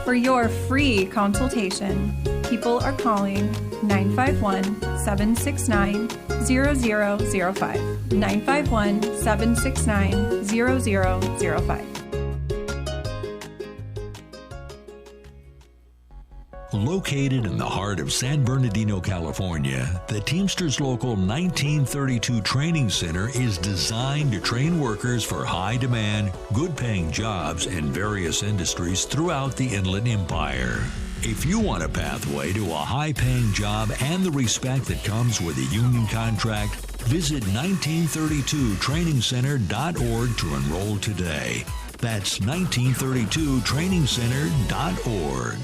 For your free consultation, people are calling 951-769-0005. 951-769-0005. Located in the heart of San Bernardino, California, the Teamsters Local 1932 Training Center is designed to train workers for high-demand, good-paying jobs in various industries throughout the Inland Empire. If you want a pathway to a high-paying job and the respect that comes with a union contract, visit 1932trainingcenter.org to enroll today. That's 1932trainingcenter.org.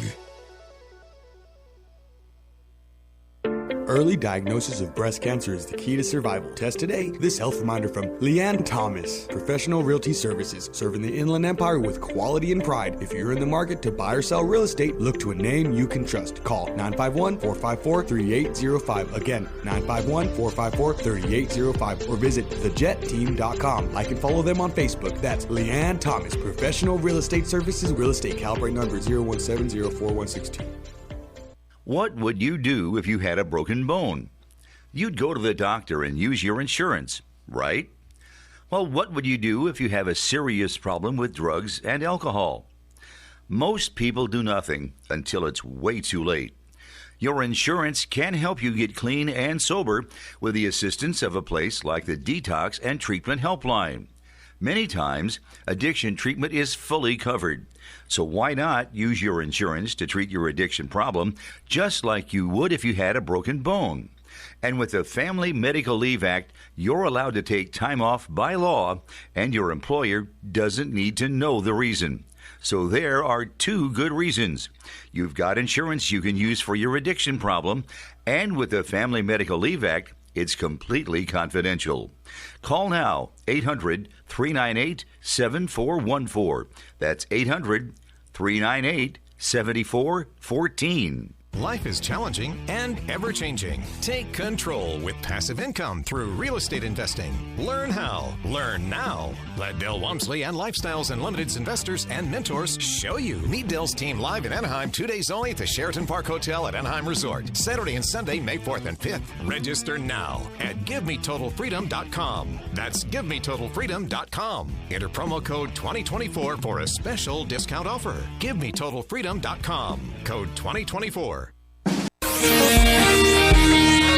Early diagnosis of breast cancer is the key to survival. Test today. This health reminder from Leanne Thomas, Professional Realty Services, serving the Inland Empire with quality and pride. If you're in the market to buy or sell real estate, look to a name you can trust. Call 951-454-3805. Again, 951-454-3805. Or visit thejetteam.com. Like and follow them on Facebook. That's Leanne Thomas, Professional Real Estate Services, Real Estate, Calibrate number 017046162. What would you do if you had a broken bone? You'd go to the doctor and use your insurance, right? Well, what would you do if you have a serious problem with drugs and alcohol? Most people do nothing until it's way too late. Your insurance can help you get clean and sober with the assistance of a place like the Detox and Treatment Helpline. Many times, addiction treatment is fully covered. So why not use your insurance to treat your addiction problem just like you would if you had a broken bone? And with the Family Medical Leave Act, you're allowed to take time off by law, and your employer doesn't need to know the reason. So there are two good reasons. You've got insurance you can use for your addiction problem, and with the Family Medical Leave Act, it's completely confidential. Call now, 800-398-7414. That's 800-398-7414. Life is challenging and ever-changing. Take control with passive income through real estate investing. Learn how. Learn now. Let Dell Walmsley and Lifestyles Unlimited's investors and mentors show you. Meet Dell's team live in Anaheim 2 days only at the Sheraton Park Hotel at Anaheim Resort. Saturday and Sunday, May 4th and 5th. Register now at GiveMeTotalFreedom.com. That's GiveMeTotalFreedom.com. Enter promo code 2024 for a special discount offer. GiveMeTotalFreedom.com. Code 2024.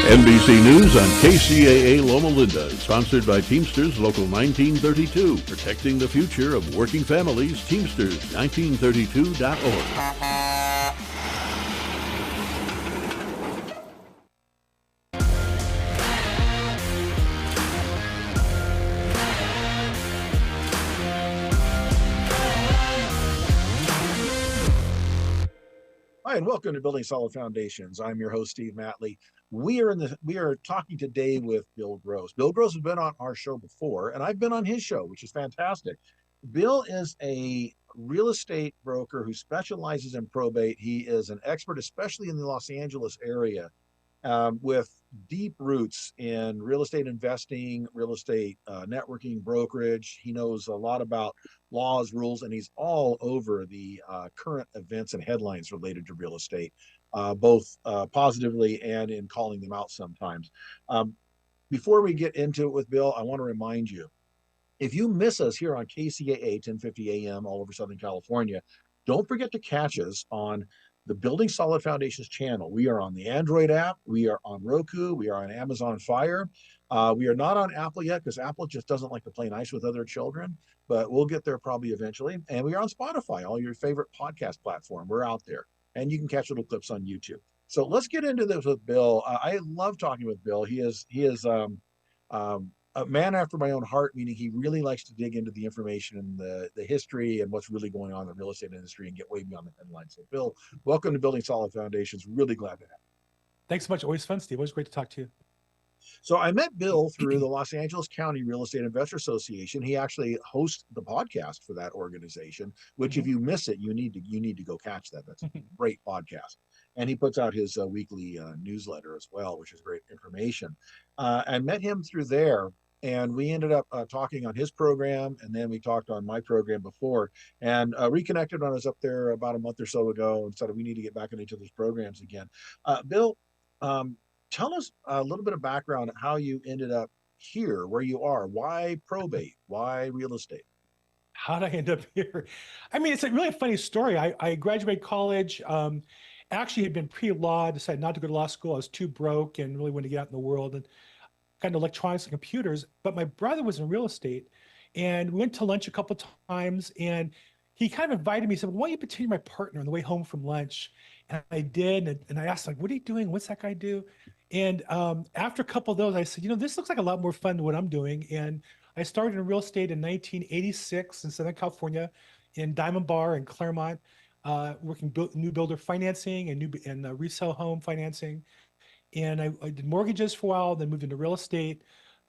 NBC News on KCAA Loma Linda, sponsored by Teamsters Local 1932, protecting the future of working families. Teamsters1932.org. Hi, and welcome to Building Solid Foundations. I'm your host, Steve Matley. We are talking today with Bill Gross. Bill Gross has been on our show before, and I've been on his show, which is fantastic. Bill is a real estate broker who specializes in probate. He is an expert, especially in the Los Angeles area, with deep roots in real estate investing, real estate networking, brokerage. He knows a lot about laws, rules, and he's all over the current events and headlines related to real estate, both positively and in calling them out sometimes. Before we get into it with Bill, I want to remind you, if you miss us here on KCAA 1050 AM all over Southern California, don't forget to catch us on the Building Solid Foundations channel. We are on the Android app. We are on Roku. We are on Amazon Fire. We are not on Apple yet because Apple just doesn't like to play nice with other children, but we'll get there probably eventually. And we are on Spotify, all your favorite podcast platform. We're out there. And you can catch little clips on YouTube. So let's get into this with Bill. I love talking with Bill. He is a man after my own heart, meaning he really likes to dig into the information and the history and what's really going on in the real estate industry and get way beyond the headlines. So Bill, welcome to Building Solid Foundations. Really glad to have you. Thanks so much. Always fun, Steve. Always great to talk to you. So I met Bill through the Los Angeles County Real Estate Investor Association. He actually hosts the podcast for that organization, which if you miss it, you need to go catch that. That's a great podcast. And he puts out his weekly newsletter as well, which is great information. I met him through there. and we ended up talking on his program, and then we talked on my program before, and reconnected when I was up there about a month or so ago, and said we need to get back in each of those programs again. Bill, tell us a little bit of background on how you ended up here, where you are. Why probate? Why real estate? How did I end up here? I mean, it's a really funny story. I graduated college, actually had been pre-law, decided not to go to law school. I was too broke and really wanted to get out in the world and got into electronics and computers. But my brother was in real estate, and we went to lunch a couple of times, and he kind of invited me. He said, "Why don't you pretend you're my partner on the way home from lunch?" And I did, and I asked, like, "What are you doing? What's that guy do?" And after a couple of those, I said, "This looks like a lot more fun than what I'm doing." And I started in real estate in 1986 in Southern California, in Diamond Bar and Claremont, working new builder financing and resale home financing. And I did mortgages for a while, then moved into real estate.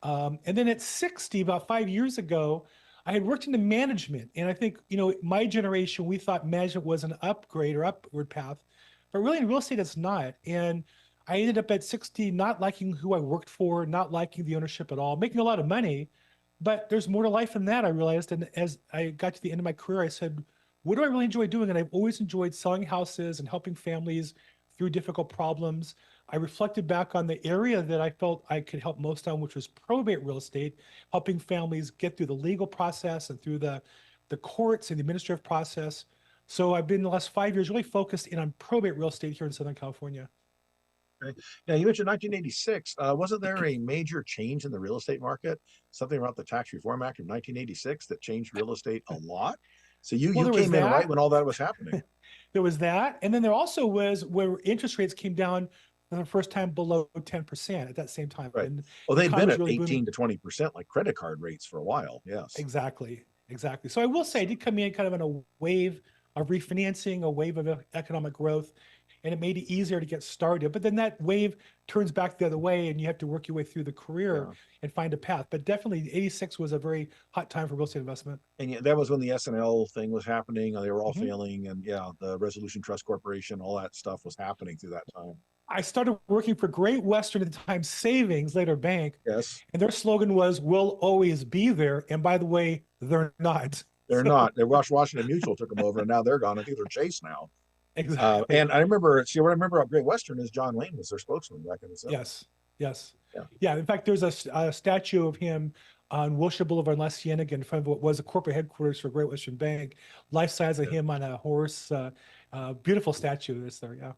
And then at 60, about 5 years ago, I had worked into management. And I think, my generation, we thought management was an upgrade or upward path, but really in real estate, it's not. And I ended up at 60, not liking who I worked for, not liking the ownership at all, making a lot of money, but there's more to life than that, I realized. And as I got to the end of my career, I said, what do I really enjoy doing? And I've always enjoyed selling houses and helping families through difficult problems. I reflected back on the area that I felt I could help most on, which was probate real estate, helping families get through the legal process and through the courts and the administrative process. So I've been the last 5 years really focused in on probate real estate here in Southern California. Okay. Now, you mentioned 1986. Wasn't there a major change in the real estate market? Something about the Tax Reform Act of 1986 that changed real estate a lot. So you came in right when all that was happening. There was that, and then there also was where interest rates came down for the first time below 10% at that same time. Right. And Well, they'd been at really 18 to 20%, like credit card rates for a while. Yes. Exactly. So I will say I did come in kind of in a wave of refinancing, a wave of economic growth, and it made it easier to get started. But then that wave turns back the other way, and you have to work your way through the career and find a path. But definitely 86 was a very hot time for real estate investment. And that was when the SNL thing was happening. They were all failing, and the Resolution Trust Corporation, all that stuff was happening through that time. I started working for Great Western at the time Savings, later bank. Yes. And their slogan was, "We'll always be there." And by the way, they're not. They're not. They're Washington Mutual took them over, and now they're gone. I think they're Chase now. Exactly. And I remember, what I remember about Great Western is John Lane was their spokesman back in the 70s. Yes. Yeah. In fact, there's a statue of him on Wilshire Boulevard in La Cienega in front of what was the corporate headquarters for Great Western Bank. Life size of him on a horse. Beautiful statue that's there. Yeah.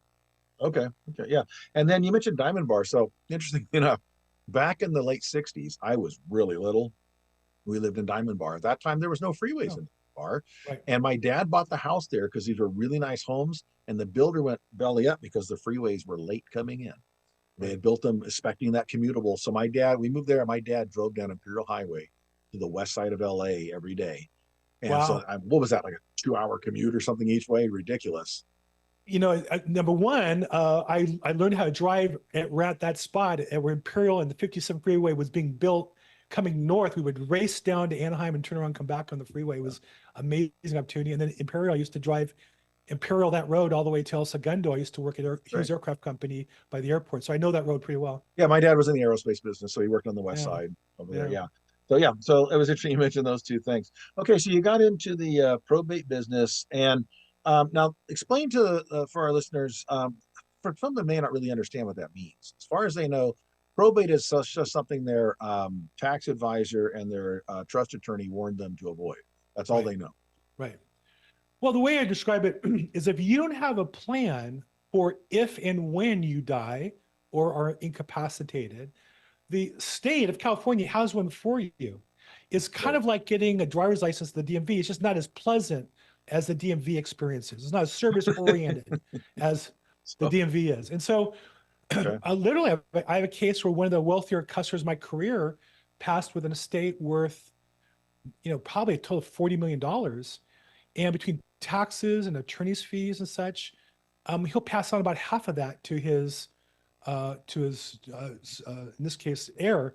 Okay. Yeah. And then you mentioned Diamond Bar. So interesting enough, back in the late 60s, I was really little. We lived in Diamond Bar. At that time, there was no freeways in the bar. Right. And my dad bought the house there because these were really nice homes. And the builder went belly up because the freeways were late coming in. They had built them expecting that commutable. So we moved there, and my dad drove down Imperial Highway to the west side of LA every day. And so what was that, like a 2-hour commute or something each way? Ridiculous. Number one, I learned how to drive at that spot at where Imperial and the 57 freeway was being built. Coming north, we would race down to Anaheim and turn around and come back on the freeway. It was amazing opportunity. And then Imperial, I used to drive Imperial that road all the way to El Segundo. I used to work at Hughes Aircraft Company by the airport. So I know that road pretty well. Yeah, my dad was in the aerospace business, so he worked on the west side over there. Yeah. So it was interesting you mentioned those two things. Okay, so you got into the probate business, and now explain for our listeners, for some that may not really understand what that means. As far as they know, probate is just something their tax advisor and their trust attorney warned them to avoid. That's all they know. Right. Well, the way I describe it is if you don't have a plan for if and when you die or are incapacitated, the state of California has one for you. It's kind of like getting a driver's license to the DMV. It's just not as pleasant as the DMV experience is. It's not as service-oriented as the DMV is. And so literally, I have a case where one of the wealthier customers of my career passed with an estate worth, probably a total of $40 million. And between taxes and attorney's fees and such, he'll pass on about half of that to his in this case, heir,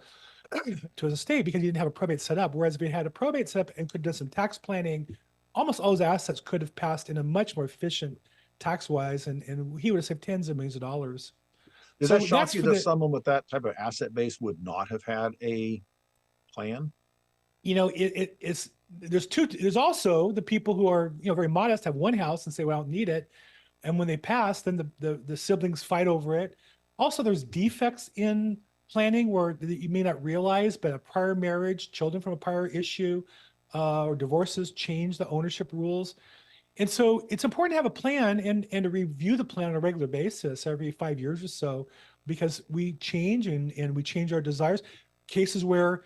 to his estate, because he didn't have a probate set up. Whereas if he had a probate set up and could do some tax planning, almost all his assets could have passed in a much more efficient tax-wise, and he would have saved tens of millions of dollars. Does that shock you that someone with that type of asset base would not have had a plan? It's there's also the people who are, very modest, have one house and say, well, I don't need it. And when they pass, then the siblings fight over it. Also, there's defects in planning where you may not realize, but a prior marriage, children from a prior issue, or divorces change the ownership rules. And so it's important to have a plan and to review the plan on a regular basis every 5 years or so, because we change and we change our desires. Cases where,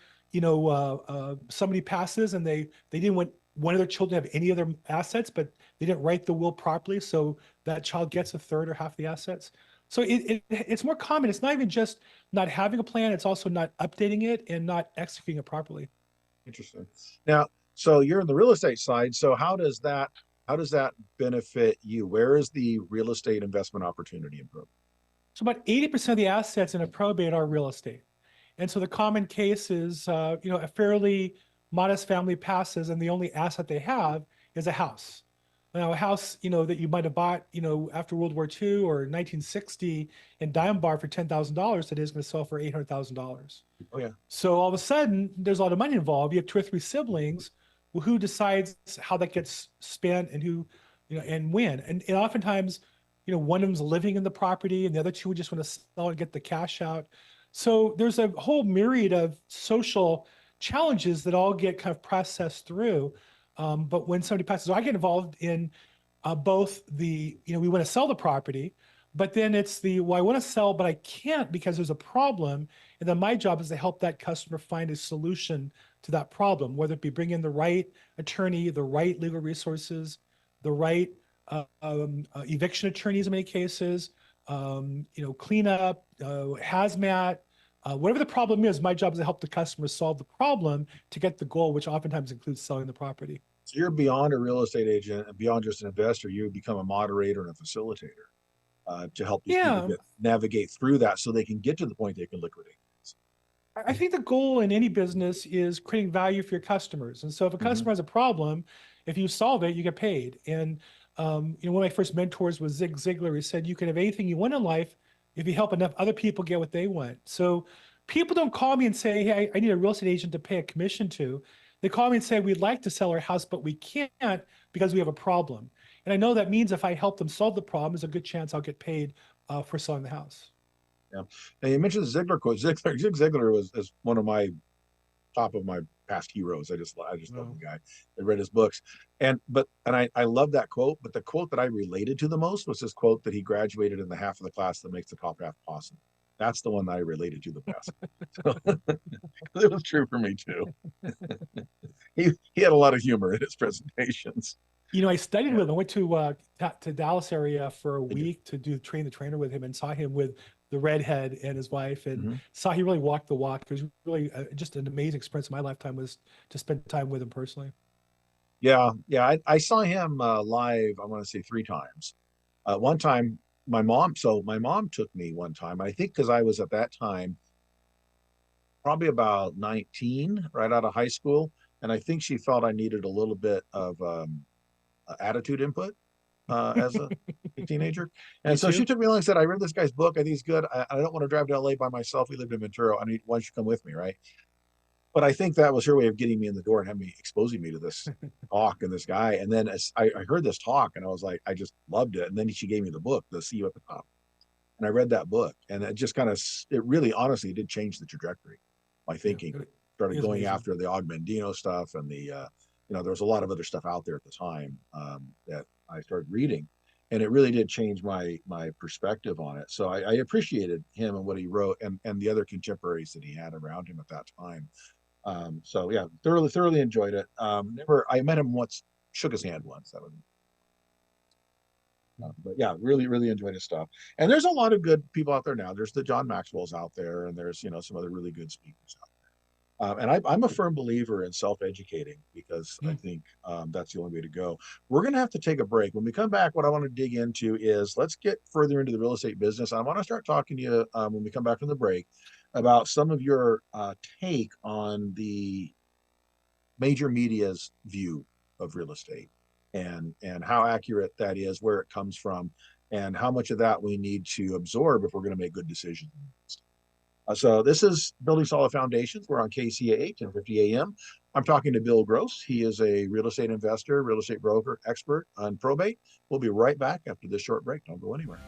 somebody passes and they didn't want one of their children to have any other assets, but they didn't write the will properly. So that child gets a third or half the assets. So it's more common. It's not even just not having a plan. It's also not updating it and not executing it properly. Interesting. Now, so you're in the real estate side. So how does that benefit you? Where is the real estate investment opportunity improvement? So about 80% of the assets in a probate are real estate. And so the common case is, a fairly modest family passes and the only asset they have is a house. Now, a house, that you might have bought, after World War II or 1960 in Diamond Bar for $10,000 today is going to sell for $800,000. Oh yeah. So all of a sudden, there's a lot of money involved. You have two or three siblings. Well, who decides how that gets spent and who, and when? And oftentimes, one of them's living in the property and the other two just want to sell and get the cash out. So there's a whole myriad of social challenges that all get kind of processed through. But when somebody passes, so I get involved in both the, we want to sell the property, but then it's well, I want to sell, but I can't because there's a problem. And then my job is to help that customer find a solution to that problem, whether it be bring in the right attorney, the right legal resources, the right eviction attorneys in many cases, cleanup, hazmat, whatever the problem is. My job is to help the customer solve the problem to get the goal, which oftentimes includes selling the property. So you're beyond a real estate agent and beyond just an investor. You become a moderator and a facilitator to help these people navigate through that so they can get to the point they can liquidate. I think the goal in any business is creating value for your customers. And so if a customer has a problem, if you solve it, you get paid. And one of my first mentors was Zig Ziglar. He said, you can have anything you want in life if you help enough other people get what they want. So people don't call me and say, hey, I need a real estate agent to pay a commission to. They call me and say, we'd like to sell our house, but we can't because we have a problem. And I know that means if I help them solve the problem, there's a good chance I'll get paid for selling the house. Yeah. Now you mentioned the Ziglar quote. Zig Ziglar is one of my top of my past heroes. I just love the guy. I read his books, and I love that quote. But the quote that I related to the most was his quote that he graduated in the half of the class that makes the top half possible. That's the one that I related to the best. It was true for me too. he had a lot of humor in his presentations. I studied with him. I went to Dallas area for a week to train the trainer with him, and saw him with the redhead and his wife, and saw he really walked the walk. It was really just an amazing experience in my lifetime was to spend time with him personally. Yeah. I saw him live, I want to say 3 times. One time, my mom took me one time. I think because I was at that time probably about 19, right out of high school. And I think she felt I needed a little bit of attitude input as a teenager. And so she took me along and said, I read this guy's book. I think he's good. I don't want to drive to LA by myself. We lived in Ventura. I need, why don't you come with me, right? But I think that was her way of getting me in the door and having me exposing me to this talk and this guy. And then as I heard this talk and I was like, I just loved it. And then she gave me the book, The See You at the Top. And I read that book and it just it really honestly did change the trajectory. My thinking started going amazing. After the Og Mandino stuff and the, there was a lot of other stuff out there at the time that I started reading. And it really did change my perspective on it. So I appreciated him and what he wrote and the other contemporaries that he had around him at that time. So yeah, thoroughly enjoyed it. I met him once, shook his hand once. That was, but yeah, really enjoyed his stuff. And there's a lot of good people out there now. There's the John Maxwell's out there, and there's some other really good speakers out there. And I'm a firm believer in self-educating because I think that's the only way to go. We're going to have to take a break. When we come back, what I want to dig into is let's get further into the real estate business. I want to start talking to you when we come back from the break about some of your take on the major media's view of real estate and how accurate that is, where it comes from, and how much of that we need to absorb if we're going to make good decisions. So this is Building Solid Foundations. We're on KCAA 1050 AM. I'm talking to Bill Gross. He is a real estate investor, real estate broker, expert on probate. We'll be right back after this short break. Don't go anywhere.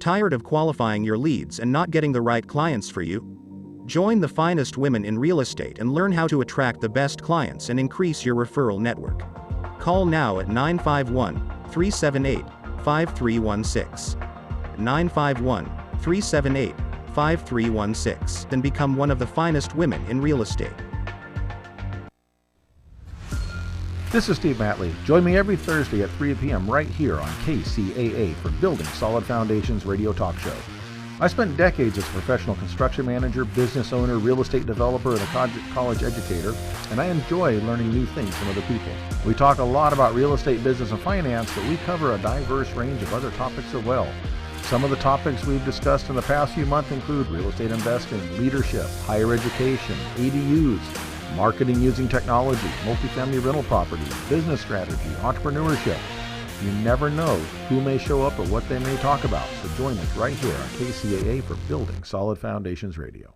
Tired of qualifying your leads and not getting the right clients for you? Join the finest women in real estate and learn how to attract the best clients and increase your referral network. Call now at 951-378-5316. 951-378-5316 and become one of the finest women in real estate. This is Steve Matley. Join me every Thursday at 3 p.m. right here on KCAA for Building Solid Foundations radio talk show. I spent decades as a professional construction manager, business owner, real estate developer, and a college educator, and I enjoy learning new things from other people. We talk a lot about real estate, business, and finance, but we cover a diverse range of other topics as well. Some of the topics we've discussed in the past few months include real estate investing, leadership, higher education, ADUs, marketing using technology, multifamily rental property, business strategy, entrepreneurship. You never know who may show up or what they may talk about. So join us right here on KCAA for Building Solid Foundations Radio.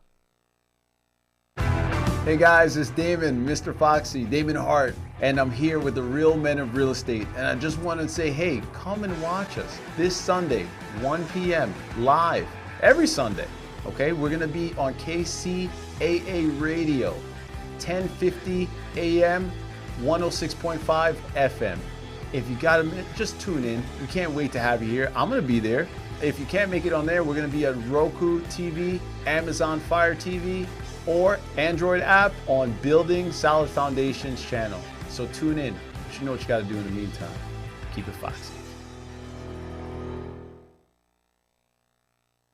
Hey guys, it's Damon, Mr. Foxy, Damon Hart, and I'm here with the real men of real estate. And I just want to say, hey, come and watch us this Sunday, 1 p.m. live, every Sunday. Okay, we're going to be on KCAA Radio, 1050 AM, 106.5 FM. If you got a minute, just tune in. We can't wait to have you here. I'm going to be there. If you can't make it on there, we're going to be at Roku TV, Amazon Fire TV, or Android app on Building Solid Foundations channel. So tune in. You know what you got to do in the meantime. Keep it foxy.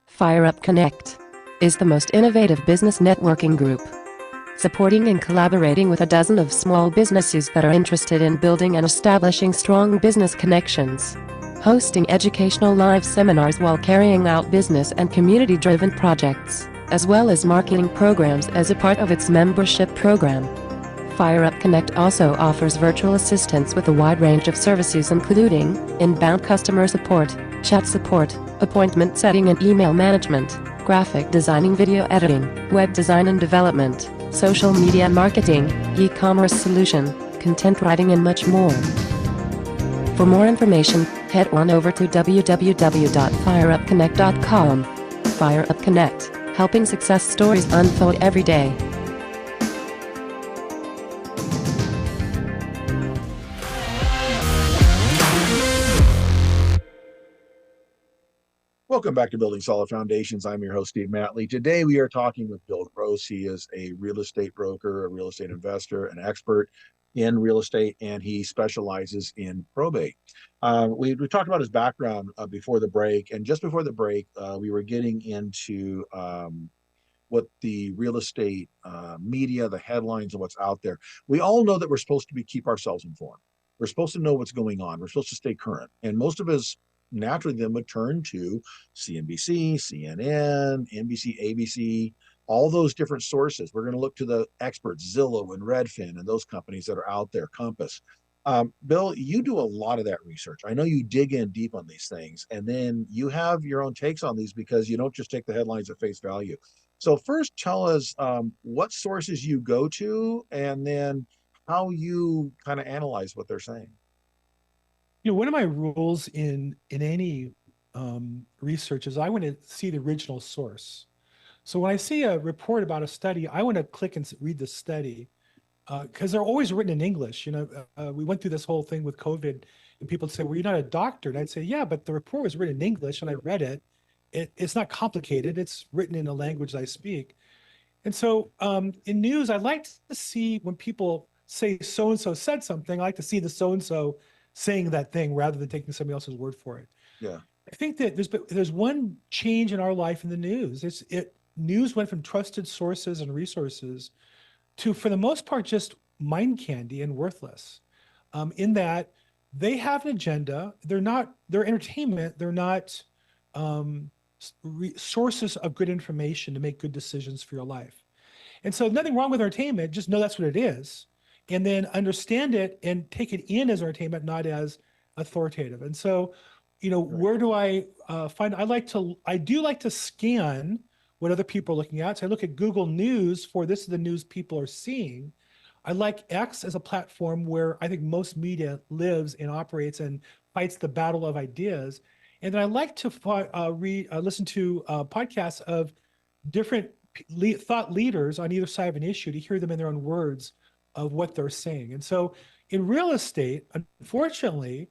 Fire Up Connect is the most innovative business networking group, supporting and collaborating with a dozen of small businesses that are interested in building and establishing strong business connections, hosting educational live seminars while carrying out business and community-driven projects, as well as marketing programs as a part of its membership program. Fire Up Connect also offers virtual assistance with a wide range of services including inbound customer support, chat support, appointment setting and email management, graphic designing, video editing, web design and development, social media marketing, e-commerce solution, content writing and much more. For more information, head on over to www.fireupconnect.com. Fire Up Connect, helping success stories unfold every day. Welcome back to Building Solid Foundations. I'm your host, Steve Matley. Today we are talking with Bill Gross. He is a real estate broker, a real estate investor, an expert in real estate, and he specializes in probate. We talked about his background before the break, and just before the break, we were getting into what the real estate media, the headlines, and what's out there. We all know that we're supposed to keep ourselves informed. We're supposed to know what's going on. We're supposed to stay current, and most of us naturally then would turn to CNBC, CNN, NBC, ABC, all those different sources. We're going to look to the experts, Zillow and Redfin, and those companies that are out there, Compass. Bill, you do a lot of that research. I know you dig in deep on these things, and then you have your own takes on these because you don't just take the headlines at face value. So first, tell us what sources you go to, and then how you kind of analyze what they're saying. You know, one of my rules in any research is I want to see the original source. So when I see a report about a study, I want to click and read the study because they're always written in English. You know, we went through this whole thing with COVID, and people would say, "Well, you're not a doctor," and I'd say, "Yeah, but the report was written in English, and I read it. It's not complicated. It's written in a language I speak." And so in news, I like to see when people say so and so said something. I like to see the so and so saying that thing rather than taking somebody else's word for it. Yeah. I think that there's one change in our life in the news. News went from trusted sources and resources to, for the most part, just mind candy and worthless. In that they have an agenda. They're entertainment. They're not sources of good information to make good decisions for your life. And so nothing wrong with entertainment. Just know that's what it is. And then understand it and take it in as entertainment, not as authoritative. And so where do I find? I do like to scan what other people are looking at. So I look at Google News for this is the news people are seeing. I like X as a platform where I think most media lives and operates and fights the battle of ideas. And then I like to listen to podcasts of different thought leaders on either side of an issue to hear them in their own words of what they're saying. And so in real estate, unfortunately,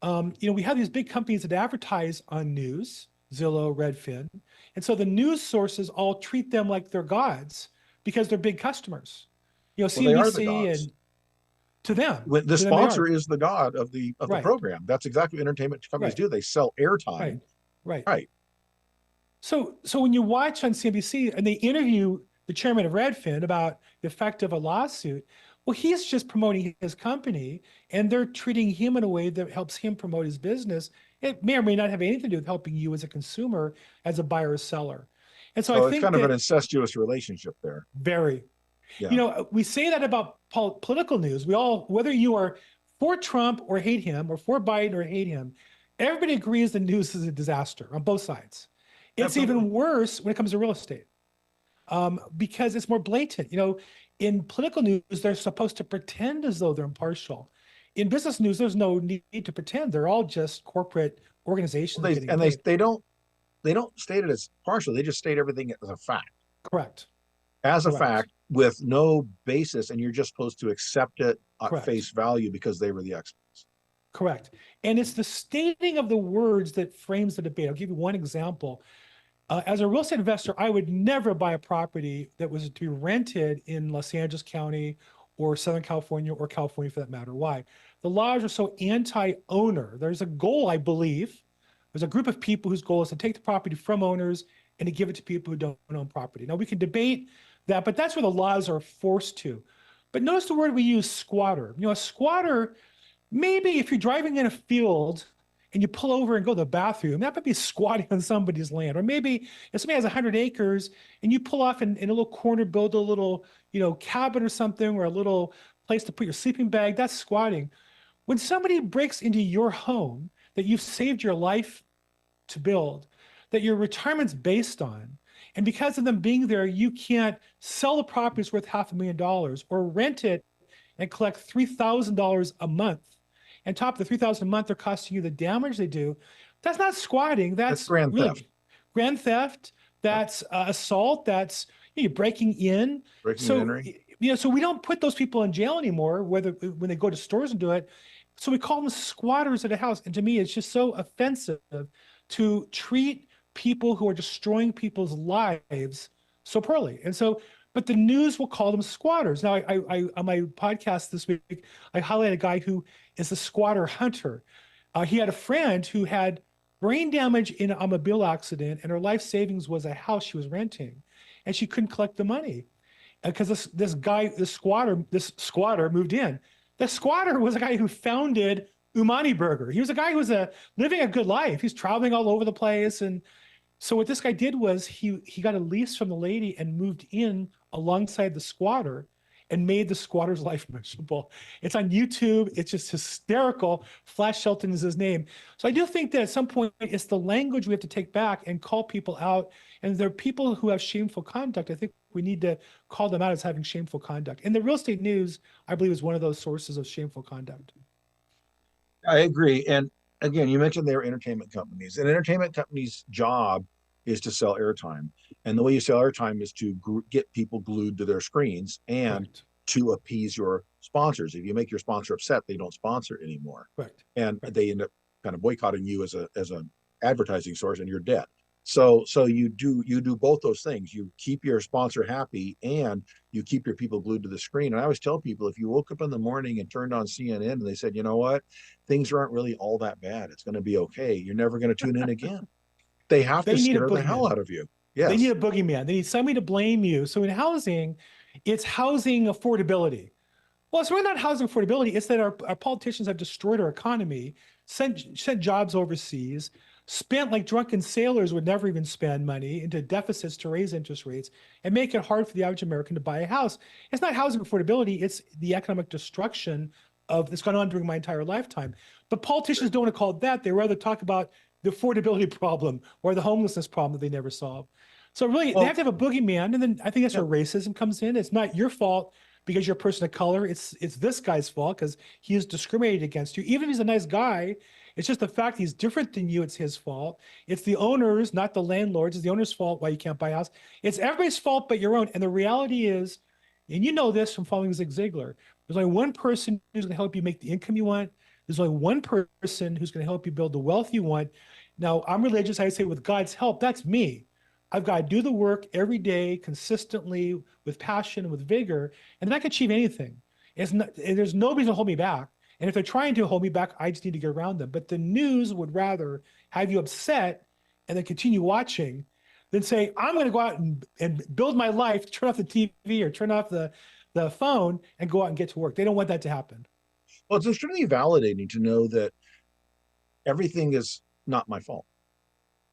we have these big companies that advertise on news, Zillow, Redfin. And so the news sources all treat them like they're gods because they're big customers. CNBC and to them. The sponsor is the god of the program. That's exactly what entertainment companies do. They sell airtime. Right. So when you watch on CNBC and they interview the chairman of Redfin about the effect of a lawsuit, well, he's just promoting his company and they're treating him in a way that helps him promote his business. It may or may not have anything to do with helping you as a consumer, as a buyer or seller. And so I think it's kind of an incestuous relationship there. Very. Yeah. We say that about political news. We all, whether you are for Trump or hate him, or for Biden or hate him, everybody agrees the news is a disaster on both sides. It's even worse when it comes to real estate because it's more blatant. In political news, they're supposed to pretend as though they're impartial. In business news, there's no need to pretend. They're all just corporate organizations. They don't state it as partial. They just state everything as a fact. Correct. As a fact with no basis, and you're just supposed to accept it at face value because they were the experts. Correct. And it's the stating of the words that frames the debate. I'll give you one example. As a real estate investor, I would never buy a property that was to be rented in Los Angeles County or Southern California or California for that matter. Why? The laws are so anti-owner. There's a goal, I believe. There's a group of people whose goal is to take the property from owners and to give it to people who don't own property. Now, we can debate that, but that's where the laws are forced to. But notice the word we use, squatter. A squatter, maybe if you're driving in a field and you pull over and go to the bathroom, that might be squatting on somebody's land. Or maybe if somebody has 100 acres and you pull off in a little corner, build a little, cabin or something, or a little place to put your sleeping bag, that's squatting. When somebody breaks into your home that you've saved your life to build, that your retirement's based on, and because of them being there, you can't sell the property that's worth $500,000 or rent it and collect $3,000 a month. And top of the $3,000 a month, they're costing you the damage they do. That's not squatting. That's grand theft. Grand theft. That's assault. That's breaking in. So we don't put those people in jail anymore, when they go to stores and do it. So we call them squatters at a house. And to me, it's just so offensive to treat people who are destroying people's lives so poorly. And so, but the news will call them squatters. Now, I on my podcast this week, I highlighted a guy who is a squatter hunter. He had a friend who had brain damage in an automobile accident, and her life savings was a house she was renting, and she couldn't collect the money because this squatter moved in. The squatter was a guy who founded Umani Burger. He was a guy who was living a good life. He's traveling all over the place, and so what this guy did was he got a lease from the lady and moved in alongside the squatter and made the squatter's life miserable. It's on YouTube. It's just hysterical. Flash Shelton is his name. So I do think that at some point it's the language we have to take back and call people out. And there are people who have shameful conduct. I think we need to call them out as having shameful conduct. And the real estate news, I believe, is one of those sources of shameful conduct. I agree. And again, you mentioned they were entertainment companies. An entertainment company's job is to sell airtime. And the way you sell airtime is to get people glued to their screens and to appease your sponsors. If you make your sponsor upset, they don't sponsor anymore. And they end up kind of boycotting you as an advertising source, and you're dead. So you do both those things. You keep your sponsor happy and you keep your people glued to the screen. And I always tell people, if you woke up in the morning and turned on CNN and they said, you know what, things aren't really all that bad, it's going to be okay, you're never going to tune in again. They have to scare the hell out of you. Yes. They need a boogeyman. They need somebody to blame you. So in housing, it's housing affordability. Well, it's really not housing affordability. It's that our politicians have destroyed our economy, sent jobs overseas, spent like drunken sailors would never even spend money into deficits to raise interest rates and make it hard for the average American to buy a house. It's not housing affordability. It's the economic destruction that's gone on during my entire lifetime. But politicians don't want to call it that. They rather talk about the affordability problem or the homelessness problem that they never solve. So really, they have to have a boogeyman, and then I think that's where racism comes in. It's not your fault because you're a person of color. It's this guy's fault because he is discriminated against you. Even if he's a nice guy, it's just the fact he's different than you. It's his fault. It's the owners, not the landlords. It's the owner's fault why you can't buy a house. It's everybody's fault but your own. And the reality is, and you know this from following Zig Ziglar, there's only one person who's going to help you make the income you want. There's only one person who's going to help you build the wealth you want. Now, I'm religious. I say with God's help, that's me. I've got to do the work every day, consistently, with passion, with vigor, and then I can achieve anything. There's nobody to hold me back. And if they're trying to hold me back, I just need to get around them. But the news would rather have you upset and then continue watching than say, I'm going to go out and build my life, turn off the TV or turn off the phone and go out and get to work. They don't want that to happen. Well, it's extremely validating to know that everything is not my fault.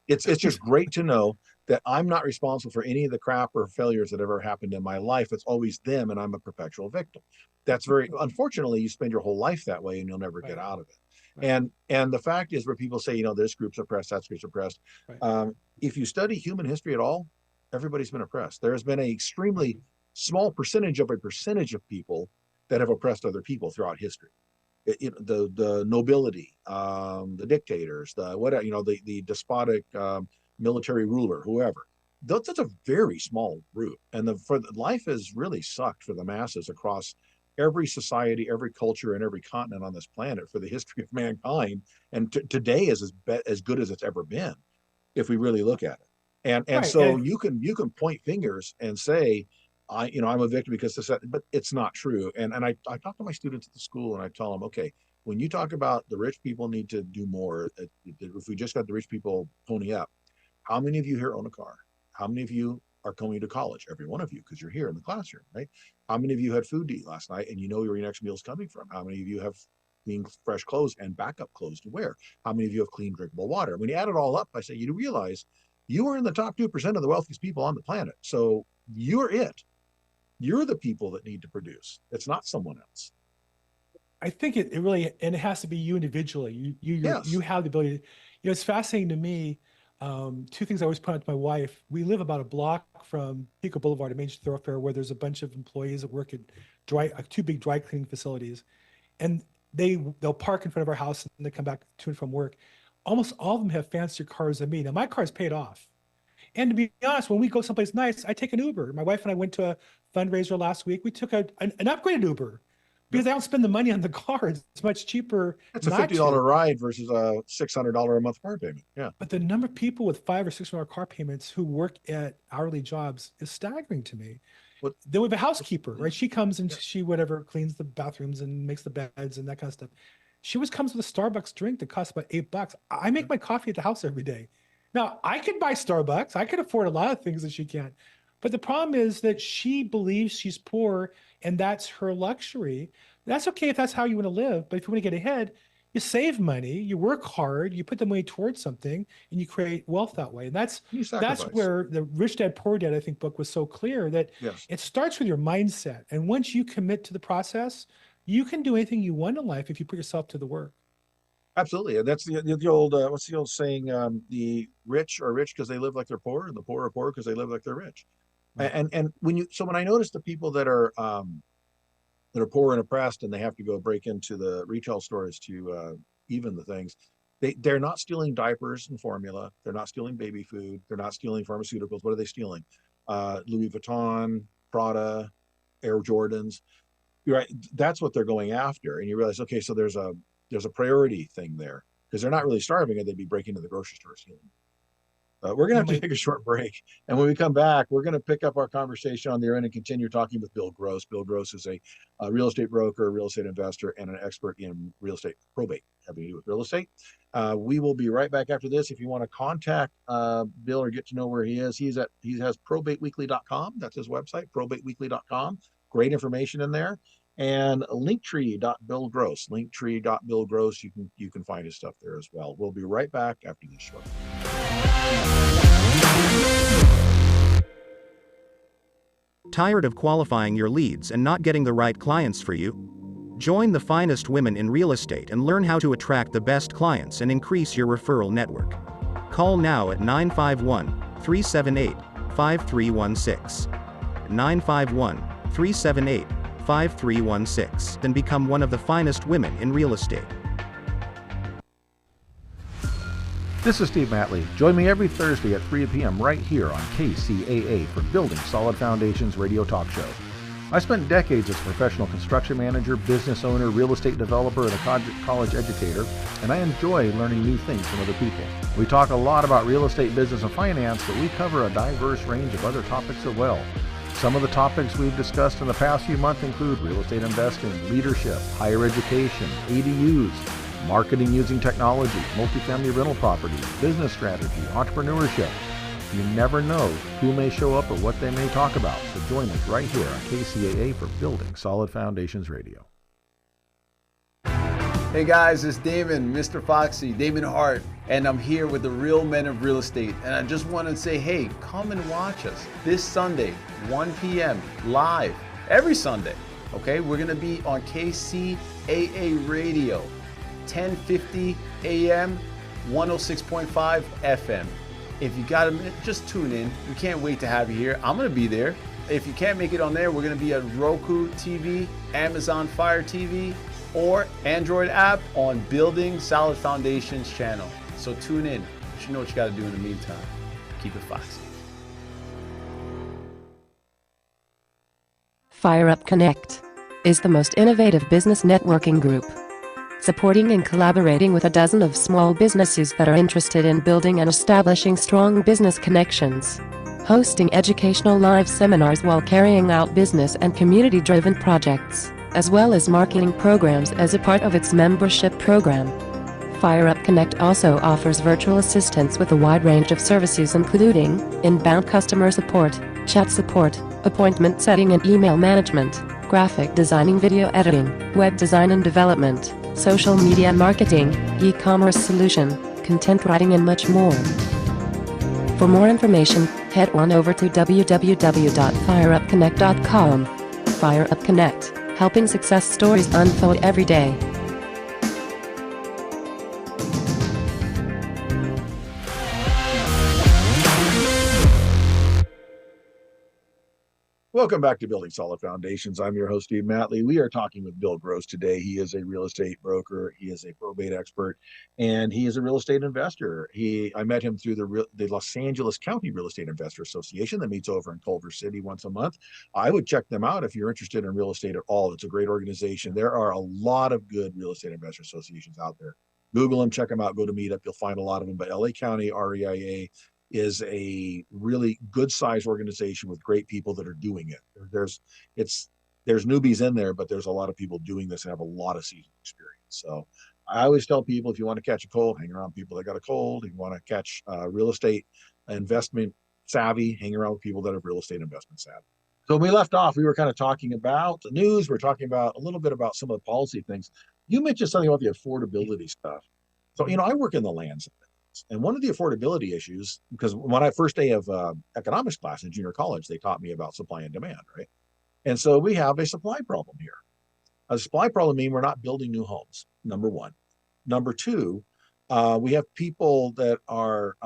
It's just great to know that I'm not responsible for any of the crap or failures that ever happened in my life. It's always them, and I'm a perpetual victim. That's very unfortunately, you spend your whole life that way and you'll never get out of it. Right. And the fact is, where people say, this group's oppressed, that group's oppressed. Right. If you study human history at all, everybody's been oppressed. There has been an extremely small percentage of people that have oppressed other people throughout history. The nobility, the dictators, the despotic military ruler, whoever. That's a very small group, and life has really sucked for the masses across every society, every culture, and every continent on this planet for the history of mankind. And today is as good as it's ever been, if we really look at it. And so you can point fingers and say, I'm a victim because this, but it's not true. And I talk to my students at the school and I tell them, okay, when you talk about the rich people need to do more, if we just got the rich people pony up, how many of you here own a car? How many of you are going to college? Every one of you, because you're here in the classroom, right? How many of you had food to eat last night and you know where your next meal is coming from? How many of you have clean, fresh clothes and backup clothes to wear? How many of you have clean, drinkable water? When you add it all up, I say, you realize you are in the top 2% of the wealthiest people on the planet. So you're it. You're the people that need to produce. It's not someone else. I think it really, and it has to be you individually. You have the ability. It's fascinating to me. Two things I always point out to my wife. We live about a block from Pico Boulevard, a major thoroughfare, where there's a bunch of employees that work at two big dry cleaning facilities, and they'll park in front of our house and they come back to and from work. Almost all of them have fancier cars than me. Now my car's paid off. And to be honest, when we go someplace nice, I take an Uber. My wife and I went to a fundraiser last week. We took an upgraded Uber because I don't spend the money on the car. It's much cheaper. It's a $50 ride versus a $600 a month car payment. Yeah. But the number of people with $500 or $600 car payments who work at hourly jobs is staggering to me. Then we have a housekeeper, right? She comes and she cleans the bathrooms and makes the beds and that kind of stuff. She always comes with a Starbucks drink that costs about $8. I make my coffee at the house every day. Now, I could buy Starbucks. I could afford a lot of things that she can't. But the problem is that she believes she's poor and that's her luxury. That's okay if that's how you want to live. But if you want to get ahead, you save money, you work hard, you put the money towards something, and you create wealth that way. And that's where the Rich Dad, Poor Dad, I think, book was so clear that it starts with your mindset. And once you commit to the process, you can do anything you want in life if you put yourself to the work. Absolutely. And that's the old, what's the old saying? The rich are rich because they live like they're poor, and the poor are poor because they live like they're rich. Right. And when I notice the people that are poor and oppressed and they have to go break into the retail stores to even the things, they're not stealing diapers and formula. They're not stealing baby food. They're not stealing pharmaceuticals. What are they stealing? Louis Vuitton, Prada, Air Jordans. Right. That's what they're going after. And you realize, okay, so there's a priority thing there because they're not really starving and they'd be breaking into the grocery store stealing. We're going to have to take a short break. And when we come back, we're going to pick up our conversation on the end and continue talking with Bill Gross. Bill Gross is a real estate broker, real estate investor, and an expert in real estate probate, having to do with real estate. We will be right back after this. If you want to contact Bill or get to know where he is, he has probateweekly.com. That's his website, probateweekly.com. Great information in there. And linktree.billgross, linktree.billgross. You can find his stuff there as well. We'll be right back after this short. Tired of qualifying your leads and not getting the right clients for you? Join the finest women in real estate and learn how to attract the best clients and increase your referral network. Call now at 951-378-5316. 951-378-5316 and become one of the finest women in real estate. This is Steve Matley. Join me every Thursday at 3 p.m. right here on KCAA for Building Solid Foundations radio talk show. I spent decades as a professional construction manager, business owner, real estate developer, and a college educator, and I enjoy learning new things from other people. We talk a lot about real estate, business, and finance, but we cover a diverse range of other topics as well. Some of the topics we've discussed in the past few months include real estate investing, leadership, higher education, ADUs, marketing using technology, multifamily rental properties, business strategy, entrepreneurship. You never know who may show up or what they may talk about, so join us right here on KCAA for Building Solid Foundations Radio. Hey guys, it's Damon, Mr. Foxy, Damon Hart, and I'm here with the real men of real estate. And I just want to say, hey, come and watch us this Sunday, 1 p.m. live, every Sunday. Okay, we're going to be on KCAA Radio, 1050 AM, 106.5 FM. If you got a minute, just tune in. We can't wait to have you here. I'm going to be there. If you can't make it on there, we're going to be at Roku TV, Amazon Fire TV, or Android app on Building Solid Foundations channel. So tune in. But you know what you got to do in the meantime. Keep it foxy. Fire Up Connect is the most innovative business networking group, supporting and collaborating with a dozen of small businesses that are interested in building and establishing strong business connections, hosting educational live seminars while carrying out business and community-driven projects, as well as marketing programs as a part of its membership program. Fire Up Connect also offers virtual assistance with a wide range of services including inbound customer support, chat support, appointment setting and email management, graphic designing, video editing, web design and development, social media marketing, e-commerce solution, content writing and much more. For more information, head on over to www.fireupconnect.com. Fire Up Connect, helping success stories unfold every day. Welcome back to Building Solid Foundations. I'm your host, Steve Matley. We are talking with Bill Gross today. He is a real estate broker. He is a probate expert, and he is a real estate investor. I met him through the Los Angeles County Real Estate Investor Association that meets over in Culver City once a month. I would check them out if you're interested in real estate at all. It's a great organization. There are a lot of good real estate investor associations out there. Google them, check them out, go to Meetup. You'll find a lot of them. But LA County REIA is a really good sized organization with great people that are doing it. There's newbies in there, but there's a lot of people doing this and have a lot of seasoned experience. So I always tell people, if you want to catch a cold, hang around people that got a cold. If you want to catch real estate investment savvy, hang around with people that have real estate investment savvy. So when we left off, we were kind of talking about the news. We're talking about a little bit about some of the policy things. You mentioned something about the affordability stuff. So, I work in the land side. And one of the affordability issues, because when I first day of economics class in junior college, they taught me about supply and demand, right? And so we have a supply problem here. A supply problem means we're not building new homes, number one. Number two, we have people that are,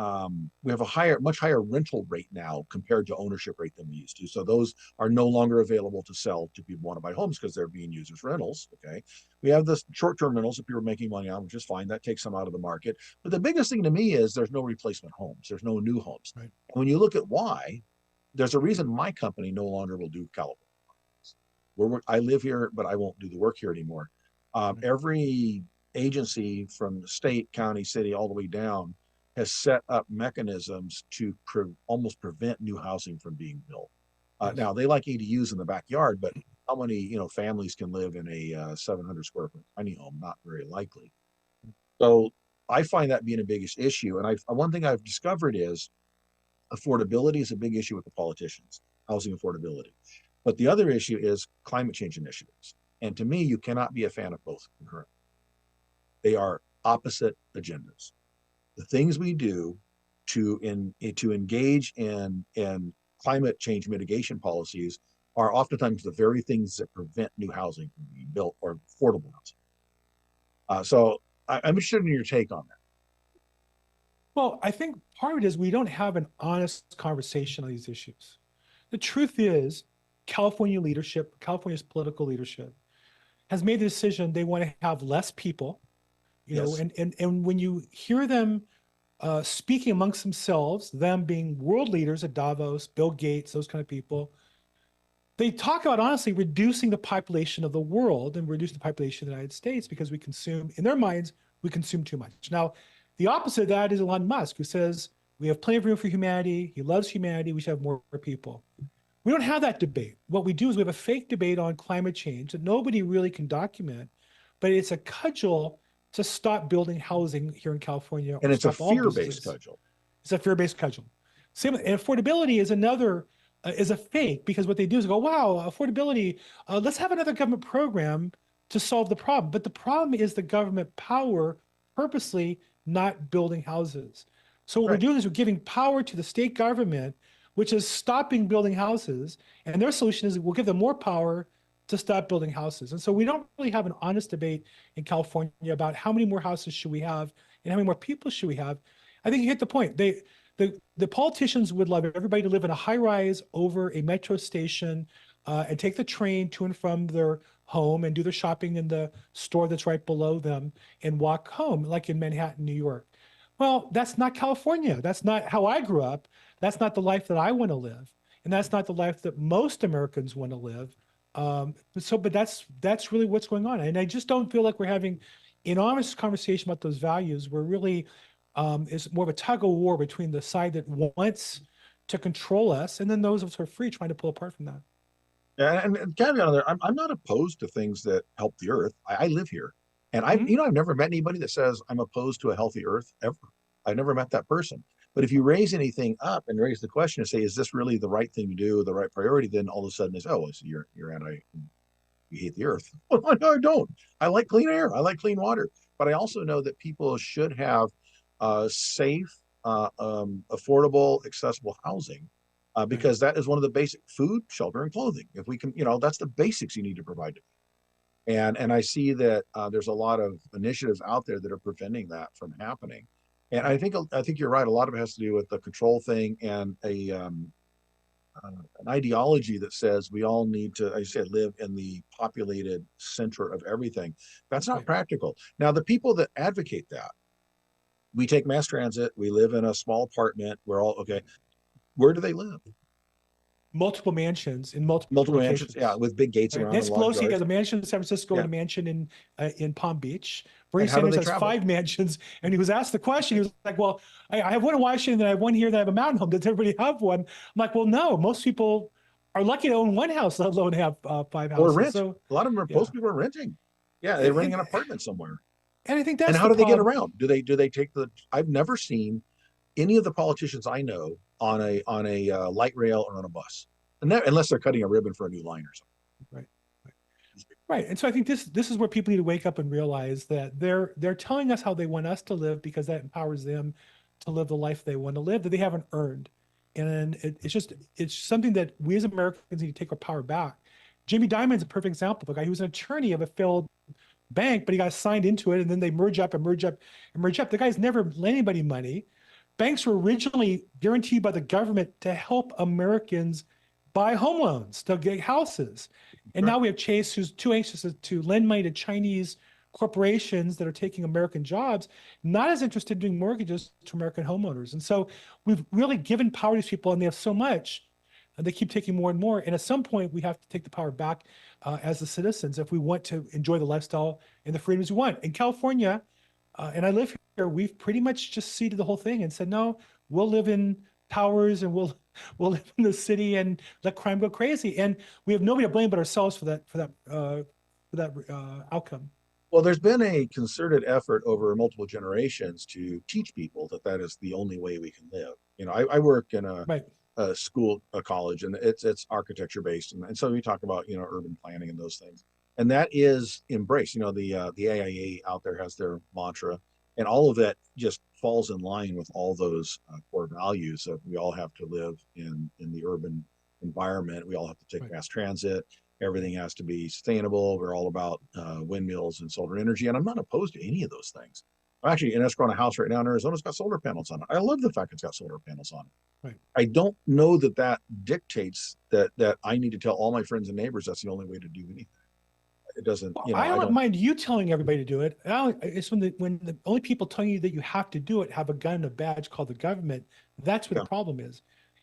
we have a much higher rental rate now compared to ownership rate than we used to. So those are no longer available to sell to people who want to buy homes because they're being used as rentals, okay? We have the short-term rentals that people are making money on, which is fine. That takes some out of the market. But the biggest thing to me is there's no replacement homes. There's no new homes. Right. When you look at why, there's a reason my company no longer will do California. I live here, but I won't do the work here anymore. Every agency from the state, county, city, all the way down has set up mechanisms to almost prevent new housing from being built. Now they like ADUs in the backyard, but how many families can live in a 700 square foot tiny home? Not very likely. So I find that being a biggest issue. And one thing I've discovered is affordability is a big issue with the politicians, housing affordability. But the other issue is climate change initiatives. And to me, you cannot be a fan of both concurrently. They are opposite agendas. The things we do to engage in climate change mitigation policies are oftentimes the very things that prevent new housing from being built or affordable housing. I'm interested in your take on that. Well, I think part of it is we don't have an honest conversation on these issues. The truth is, California leadership, California's political leadership, has made the decision they want to have less people, you know, and when you hear them speaking amongst themselves, them being world leaders at Davos, Bill Gates, those kind of people, they talk about honestly reducing the population of the world and reducing the population of the United States because we consume, in their minds, we consume too much. Now, the opposite of that is Elon Musk, who says we have plenty of room for humanity. He loves humanity. We should have more people. We don't have that debate. What we do is we have a fake debate on climate change that nobody really can document, but it's a cudgel to stop building housing here in California. And it's a fear-based cudgel. It's a fear-based cudgel. Same, and affordability is another, is a fake, because what they do is go, wow, affordability, let's have another government program to solve the problem. But the problem is the government power purposely not building houses. So what we're doing is we're giving power to the state government, which is stopping building houses. And their solution is we'll give them more power to stop building houses. And so we don't really have an honest debate in California about how many more houses should we have and how many more people should we have. I think you hit the point. The politicians would love everybody to live in a high rise over a metro station and take the train to and from their home and do their shopping in the store that's right below them and walk home, like in Manhattan, New York. Well, that's not California. That's not how I grew up. That's not the life that I want to live. And that's not the life that most Americans want to live. But that's really what's going on. And I just don't feel like we're having an honest conversation about those values. We're really, it's more of a tug of war between the side that wants to control us and then those of us who are free trying to pull apart from that. Yeah, and caveat on there, I'm not opposed to things that help the earth. I live here. And I've never met anybody that says I'm opposed to a healthy earth ever. I've never met that person. But if you raise anything up and raise the question and say, is this really the right thing to do, the right priority, then all of a sudden it's, oh, so you're anti, you hate the earth. Well, no, I don't. I like clean air. I like clean water. But I also know that people should have safe, affordable, accessible housing because that is one of the basic food, shelter, and clothing. If we can, that's the basics you need to provide. And I see that there's a lot of initiatives out there that are preventing that from happening. And I think you're right. A lot of it has to do with the control thing and an ideology that says we all need to, as I said, live in the populated center of everything. That's not practical. Now, the people that advocate that, we take mass transit, we live in a small apartment, we're all okay. Where do they live? Multiple mansions in multiple mansions, yeah, with big gates around. Nancy Pelosi has a mansion in San Francisco and a mansion in Palm Beach. Bernie Sanders has 5 mansions, and he was asked the question. He was like, "Well, I have one in Washington, and I have one here, and I have a mountain home. Does everybody have one?" I'm like, "Well, no. Most people are lucky to own one house, let alone have 5 houses." Or rent. So a lot of them are. Most people are renting. Yeah, they're renting an apartment somewhere. And I think that's. And how do they get around? Do they take the? I've never seen any of the politicians I know on a light rail or on a bus. Unless they're cutting a ribbon for a new line or something. Right. And so I think this is where people need to wake up and realize that they're telling us how they want us to live because that empowers them to live the life they want to live that they haven't earned. And it's something that we as Americans need to take our power back. Jamie Dimon's a perfect example of a guy who was an attorney of a failed bank, but he got signed into it and then they merge up. The guy's never lent anybody money. Banks were originally guaranteed by the government to help Americans buy home loans to get houses. And now we have Chase, who's too anxious to lend money to Chinese corporations that are taking American jobs, not as interested in doing mortgages to American homeowners. And so we've really given power to these people, and they have so much, and they keep taking more and more. And at some point, we have to take the power back as the citizens if we want to enjoy the lifestyle and the freedoms we want. In California, and I live here, we've pretty much just ceded the whole thing and said, no, we'll live in towers and we'll live in the city and let crime go crazy. And we have nobody to blame but ourselves for that outcome. Well, there's been a concerted effort over multiple generations to teach people that is the only way we can live. I work in a school, a college, and it's architecture based, and so we talk about urban planning and those things, and that is embraced. The AIA out there has their mantra, and all of that just falls in line with all those core values that we all have to live in the urban environment. We all have to take mass transit. Everything has to be sustainable. We're all about windmills and solar energy. And I'm not opposed to any of those things. I'm actually in escrow on a house right now in Arizona. It's got solar panels on it. I love the fact it's got solar panels on it. Right. I don't know that that dictates that I need to tell all my friends and neighbors that's the only way to do anything. It doesn't, you know, I don't mind you telling everybody to do it. It's when the only people telling you that you have to do it have a gun and a badge called the government. That's where the problem is.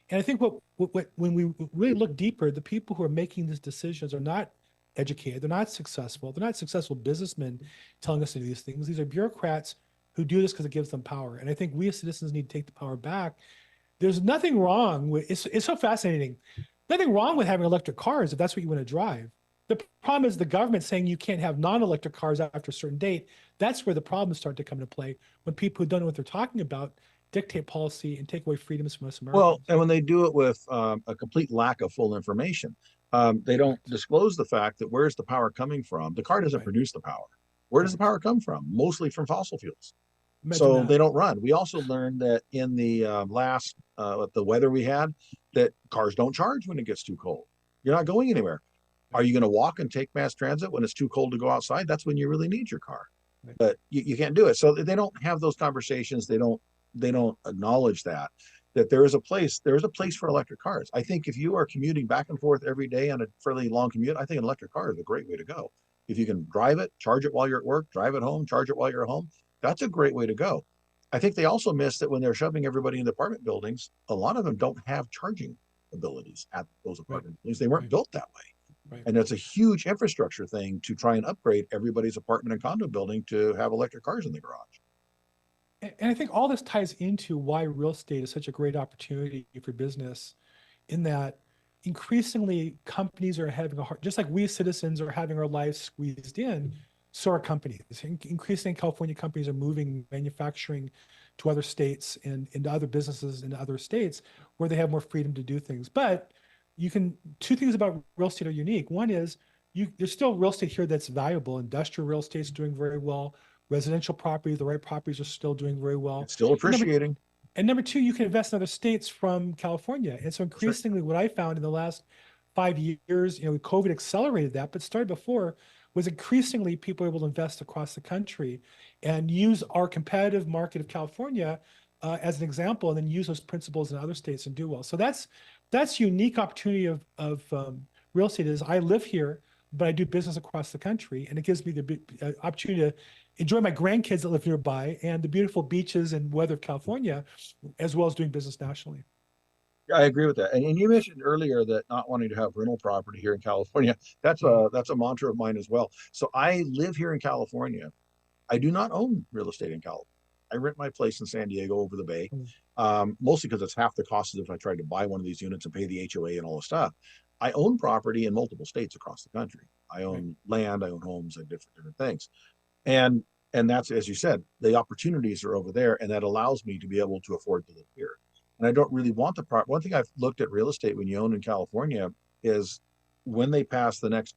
And I think when we really look deeper, the people who are making these decisions are not educated. They're not successful. They're not successful businessmen telling us to do these things. These are bureaucrats who do this because it gives them power. And I think we as citizens need to take the power back. There's nothing wrong with it's so fascinating. Nothing wrong with having electric cars if that's what you want to drive. The problem is the government saying you can't have non-electric cars after a certain date. That's where the problems start to come into play when people who don't know what they're talking about dictate policy and take away freedoms from us Americans. Well, and when they do it with a complete lack of full information, they don't disclose the fact that where's the power coming from? The car doesn't produce the power. Where does the power come from? Mostly from fossil fuels. So they don't run. We also learned that in the last the weather we had, that cars don't charge when it gets too cold. You're not going anywhere. Are you going to walk and take mass transit when it's too cold to go outside? That's when you really need your car. But you can't do it. So they don't have those conversations. They don't acknowledge that there is a place for electric cars. I think if you are commuting back and forth every day on a fairly long commute, I think an electric car is a great way to go. If you can drive it, charge it while you're at work, drive it home, charge it while you're at home, that's a great way to go. I think they also miss that when they're shoving everybody in the apartment buildings, a lot of them don't have charging abilities at those apartment buildings. They weren't built that way. And it's a huge infrastructure thing to try and upgrade everybody's apartment and condo building to have electric cars in the garage. And I think all this ties into why real estate is such a great opportunity for business, in that increasingly companies are having a hard, just like we citizens are having our lives squeezed in, so are companies. Increasingly, California companies are moving manufacturing to other states and into other businesses in other states where they have more freedom to do things. But two things about real estate are unique. One is there's still real estate here that's valuable. Industrial real estate is doing very well. Residential property, the right properties are still doing very well. It's still appreciating. And number two, you can invest in other states from California. And so increasingly what I found in the last 5 years, COVID accelerated that, but started before, was increasingly people able to invest across the country and use our competitive market of California as an example, and then use those principles in other states and do well. So that's unique opportunity of real estate. Is I live here, but I do business across the country, and it gives me the opportunity to enjoy my grandkids that live nearby and the beautiful beaches and weather of California, as well as doing business nationally. Yeah, I agree with that. And you mentioned earlier that not wanting to have rental property here in California, that's a mantra of mine as well. So I live here in California. I do not own real estate in California. I rent my place in San Diego over the bay, mostly because it's half the cost as if I tried to buy one of these units and pay the HOA and all the stuff. I own property in multiple states across the country. I own land, I own homes, and different things. And that's, as you said, the opportunities are over there, and that allows me to be able to afford to live here. And I don't really want the one thing I've looked at real estate when you own in California is when they pass the next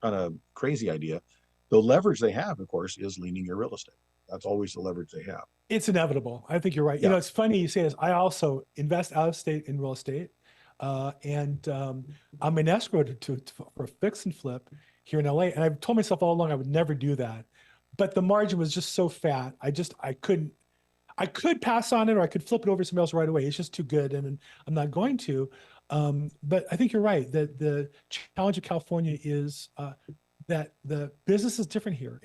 kind of crazy idea, the leverage they have, of course, is leaning your real estate. That's always the leverage they have. It's inevitable. I think you're right. Yeah. It's funny you say this. I also invest out of state in real estate. And I'm in escrow for a fix and flip here in LA. And I've told myself all along I would never do that. But the margin was just so fat. I could pass on it, or I could flip it over to somebody else right away. It's just too good, and I'm not going to. But I think you're right that the challenge of California is that the business is different here.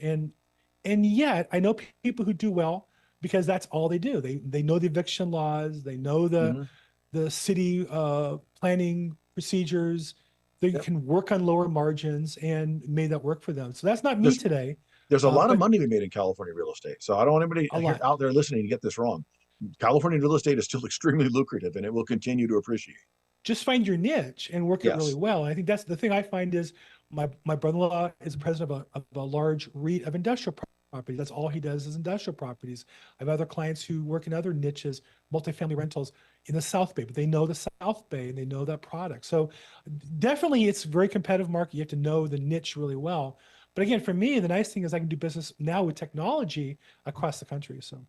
And yet I know people who do well because that's all they do. They know the eviction laws. They know the city planning procedures. They can work on lower margins and made that work for them. So that's not me today. There's a lot of money to be made in California real estate. So I don't want anybody out there listening to get this wrong. California real estate is still extremely lucrative, and it will continue to appreciate. Just find your niche and work it really well. And I think that's the thing I find is my brother-in-law is the president of a large REIT of industrial properties. That's all he does is industrial properties. I have other clients who work in other niches, multifamily rentals in the South Bay, but they know the South Bay and they know that product. So definitely it's a very competitive market. You have to know the niche really well. But again, for me, the nice thing is I can do business now with technology across the country. So,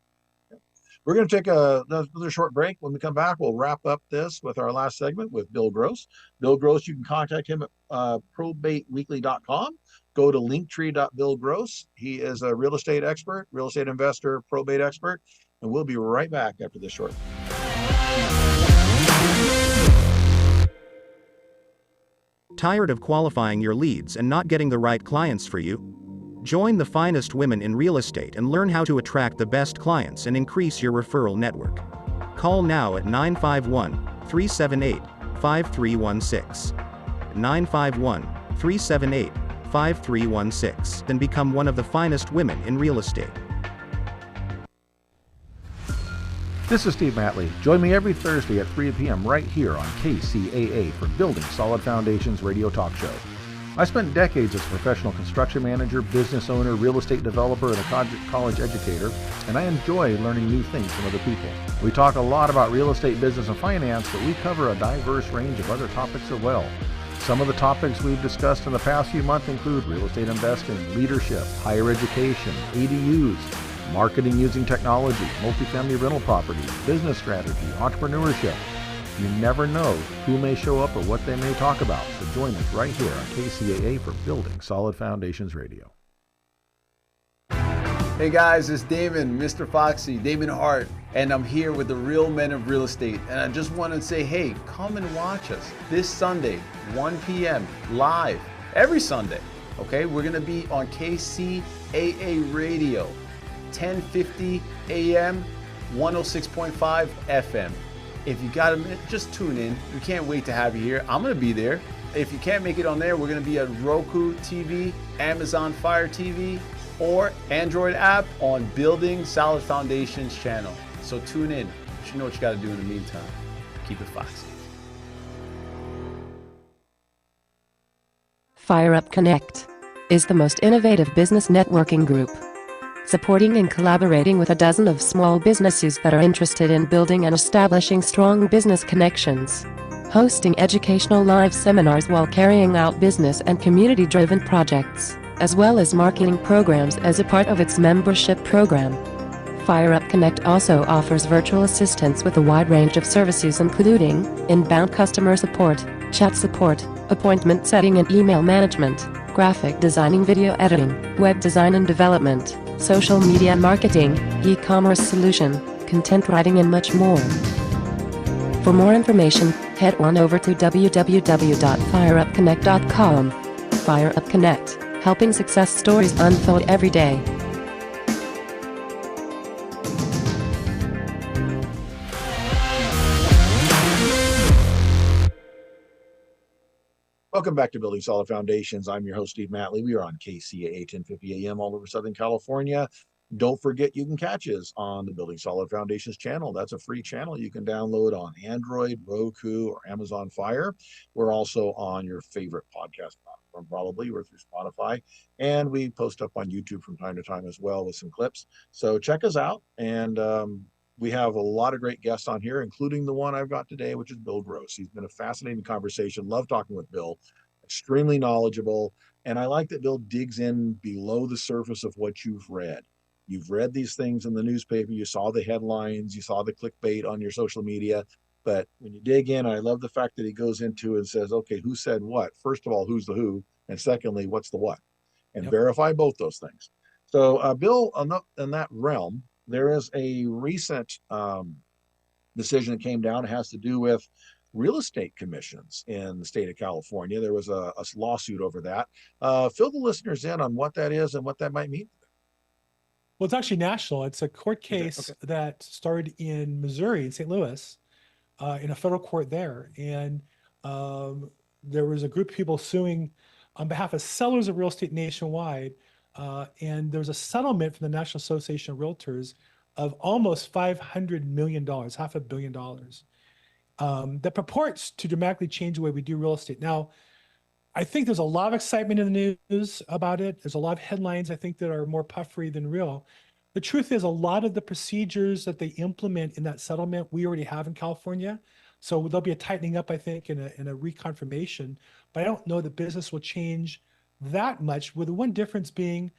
We're going to take another short break. When we come back, we'll wrap up this with our last segment with Bill Gross. Bill Gross, you can contact him at probateweekly.com. Go to linktree.billgross. He is a real estate expert, real estate investor, probate expert, and we'll be right back after this short. Tired of qualifying your leads and not getting the right clients for you? Join the finest women in real estate and learn how to attract the best clients and increase your referral network. Call now at 951-378-5316. 951-378-5316 and become one of the finest women in real estate. This is Steve Matley. Join me every Thursday at 3 p.m. right here on KCAA for Building Solid Foundations radio talk show. I spent decades as a professional construction manager, business owner, real estate developer, and a college educator, and I enjoy learning new things from other people. We talk a lot about real estate, business, and finance, but we cover a diverse range of other topics as well. Some of the topics we've discussed in the past few months include real estate investing, leadership, higher education, ADUs, marketing using technology, multifamily rental properties, business strategy, entrepreneurship. You never know who may show up or what they may talk about, so join us right here on KCAA for Building Solid Foundations Radio. Hey guys, it's Damon, Mr. Foxy, Damon Hart, and I'm here with the real men of real estate. And I just want to say, hey, come and watch us this Sunday, 1 p.m. live, every Sunday. Okay, we're going to be on KCAA Radio, 1050 AM, 106.5 FM. If you got a minute, just tune in. We can't wait to have you here. I'm going to be there. If you can't make it on there, we're going to be at Roku TV, Amazon Fire TV, or Android app on Building Solid Foundations channel. So tune in. You know what you got to do in the meantime. Keep it foxy. Fire Up Connect is the most innovative business networking group, supporting and collaborating with a dozen of small businesses that are interested in building and establishing strong business connections, hosting educational live seminars while carrying out business and community-driven projects, as well as marketing programs as a part of its membership program. Fire Up Connect also offers virtual assistance with a wide range of services including inbound customer support, chat support, appointment setting and email management, graphic designing, video editing, web design and development, social media marketing, e-commerce solution, content writing, and much more. For more information, head on over to www.fireupconnect.com. Fire Up Connect, helping success stories unfold every day. Welcome back to Building Solid Foundations. I'm your host, Steve Matley. We are on KCAA 1050 AM all over Southern California. Don't forget you can catch us on the Building Solid Foundations channel. That's a free channel you can download on Android, Roku, or Amazon Fire. We're also on your favorite podcast platform, probably. We're through Spotify. And we post up on YouTube from time to time as well with some clips. So check us out. And we have a lot of great guests on here, including the one I've got today, which is Bill Gross. He's been a fascinating conversation. Love talking with Bill. Extremely knowledgeable. And I like that Bill digs in below the surface of what you've read. You've read these things in the newspaper. You saw the headlines. You saw the clickbait on your social media. But when you dig in, I love the fact that he goes into and says, okay, who said what? First of all, who's the who? And secondly, what's the what? And verify both those things. So Bill, in that realm, there is a recent decision that came down. It has to do with real estate commissions in the state of California. There was a lawsuit over that. Fill the listeners in on what that is and what that might mean. Well, it's actually national. It's a court case that started in Missouri, in St. Louis, in a federal court there. And there was a group of people suing on behalf of sellers of real estate nationwide. And there's a settlement from the National Association of Realtors of almost $500 million, $500 million, that purports to dramatically change the way we do real estate. Now, I think there's a lot of excitement in the news about it. There's a lot of headlines, I think, that are more puffery than real. The truth is, a lot of the procedures that they implement in that settlement, we already have in California. So there'll be a tightening up, I think, and a reconfirmation. But I don't know that business will change that much, with the one difference being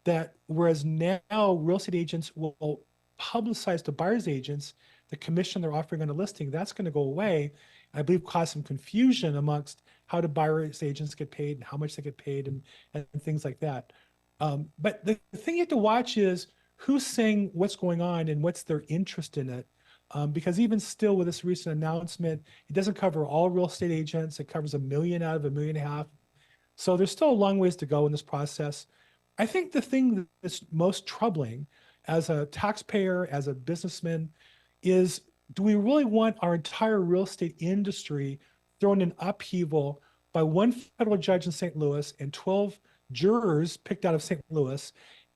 that whereas now real estate agents will publicized to buyer's agents the commission they're offering on a listing, that's going to go away. I believe cause some confusion amongst how do buyer's agents get paid and how much they get paid and things like that. But the thing you have to watch is who's saying what's going on and what's their interest in it. Because even still with this recent announcement, it doesn't cover all real estate agents. It covers 1 million out of 1.5 million. So there's still a long ways to go in this process. I think the thing that's most troubling as a taxpayer, as a businessman, is do we really want our entire real estate industry thrown in upheaval by one federal judge in St. Louis and 12 jurors picked out of St. Louis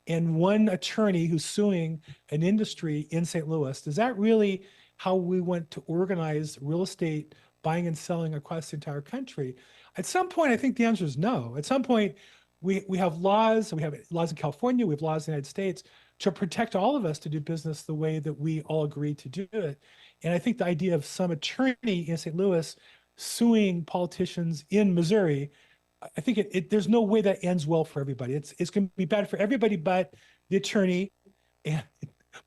and one attorney who's suing an industry in St. Louis? Is that really how we want to organize real estate buying and selling across the entire country? At some point, I think the answer is no. At some point, we have laws, we have laws in California, we have laws in the United States to protect all of us to do business the way that we all agree to do it. And I think the idea of some attorney in St. Louis suing politicians in Missouri, I think there's no way that ends well for everybody. It's going to be bad for everybody but the attorney and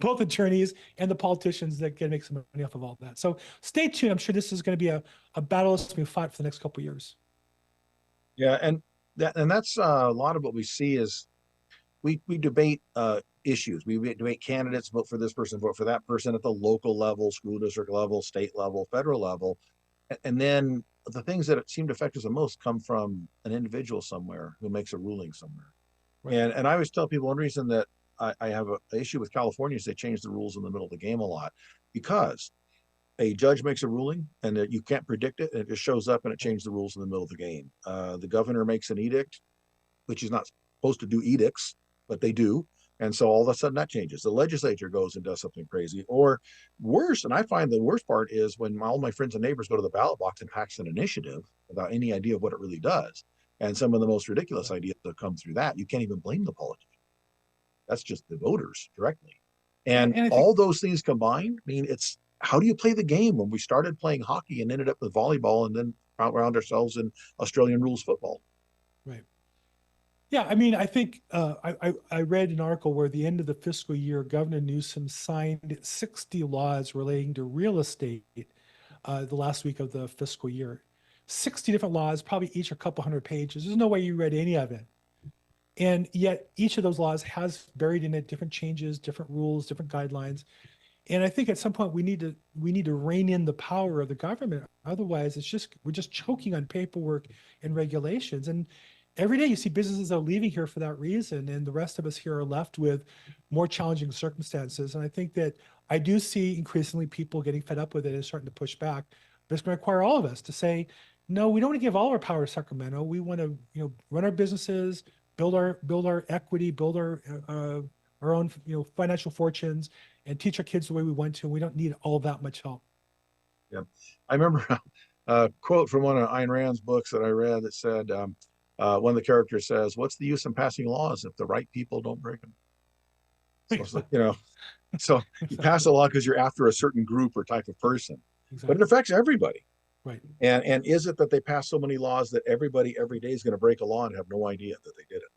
both attorneys and the politicians that can make some money off of all that. So stay tuned. I'm sure this is going to be a battle that's going to be fought for the next couple of years. Yeah, and that's a lot of what we see is we debate issues. We debate candidates, vote for this person, vote for that person at the local level, school district level, state level, federal level. And then the things that seem to affect us the most come from an individual somewhere who makes a ruling somewhere. Right. And I always tell people one reason that I have an issue with California is they change the rules in the middle of the game a lot, because a judge makes a ruling and you can't predict it, and it just shows up and it changes the rules in the middle of the game. The governor makes an edict, which is not supposed to do edicts, but they do. And so all of a sudden that changes. The legislature goes and does something crazy. Or worse, and I find the worst part is when all my friends and neighbors go to the ballot box and pass an initiative without any idea of what it really does. And some of the most ridiculous ideas that come through that, you can't even blame the politician. That's just the voters directly. And all those things combined, I mean, it's how do you play the game? When we started playing hockey and ended up with volleyball and then around ourselves in Australian rules football. Right. Yeah, I mean, I think I read an article where at the end of the fiscal year, Governor Newsom signed 60 laws relating to real estate the last week of the fiscal year. 60 different laws, probably each a couple hundred pages. There's no way you read any of it. And yet each of those laws has buried in it different changes, different rules, different guidelines. And I think at some point we need to rein in the power of the government. Otherwise, we're just choking on paperwork and regulations. And every day you see businesses that are leaving here for that reason, and the rest of us here are left with more challenging circumstances. And I think that I do see increasingly people getting fed up with it and starting to push back. But it's going to require all of us to say, no, we don't want to give all our power to Sacramento. We want to, run our businesses, build our equity, build our own, financial fortunes, and teach our kids the way we want to. And we don't need all that much help. Yeah, I remember a quote from one of Ayn Rand's books that I read that said, one of the characters says, "What's the use in passing laws if the right people don't break them?" So, so you pass a law because you're after a certain group or type of person, but it affects everybody. Right. And is it that they pass so many laws that everybody every day is going to break a law and have no idea that they did it?